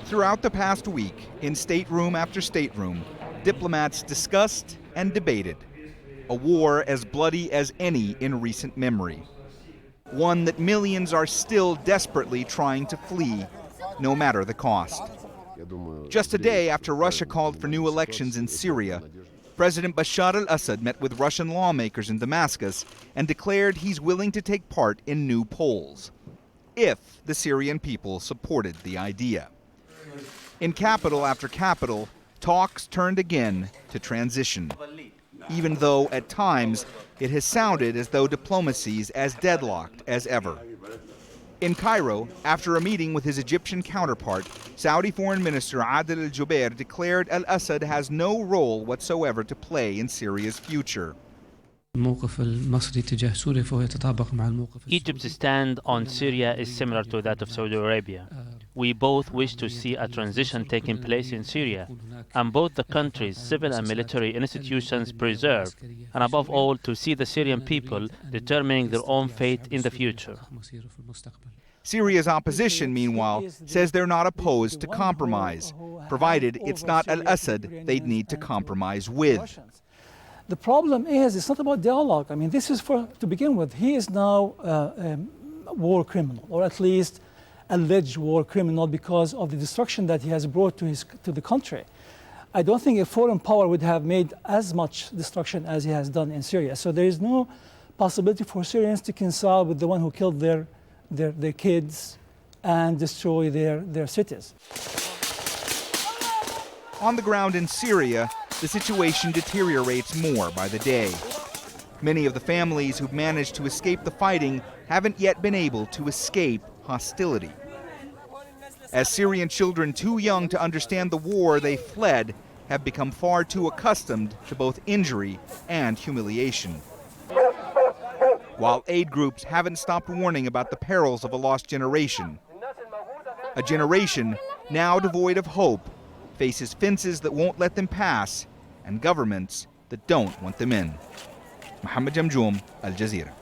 Throughout the past week, in stateroom after stateroom, diplomats discussed and debated a war as bloody as any in recent memory. One that millions are still desperately trying to flee, no matter the cost. Just a day after Russia called for new elections in Syria, President Bashar Al-Assad met with Russian lawmakers in Damascus and declared he's willing to take part in new polls, if the Syrian people supported the idea. In capital after capital, talks turned again to transition, even though at times it has sounded as though diplomacy's as deadlocked as ever. In Cairo, after a meeting with his Egyptian counterpart, Saudi Foreign Minister Adel Al-Jubeir declared Al-Assad has no role whatsoever to play in Syria's future. Egypt's stand on Syria is similar to that of Saudi Arabia. We both wish to see a transition taking place in Syria, and both the country's civil and military institutions preserved, and above all, to see the Syrian people determining their own fate in the future. Syria's opposition, meanwhile, says they're not opposed to compromise, provided it's not Al-Assad they'd need to compromise with. The problem is, it's not about dialogue. I mean, this is to begin with. He is now a war criminal, or at least alleged war criminal, because of the destruction that he has brought to the country. I don't think a foreign power would have made as much destruction as he has done in Syria. So there is no possibility for Syrians to reconcile with the one who killed their kids and destroy their cities. On the ground in Syria, the situation deteriorates more by the day. Many of the families who've managed to escape the fighting haven't yet been able to escape hostility. As Syrian children too young to understand the war they fled have become far too accustomed to both injury and humiliation. While aid groups haven't stopped warning about the perils of a lost generation. A generation now devoid of hope faces fences that won't let them pass and governments that don't want them in. Mohammed, Jamjoom, Al Jazeera.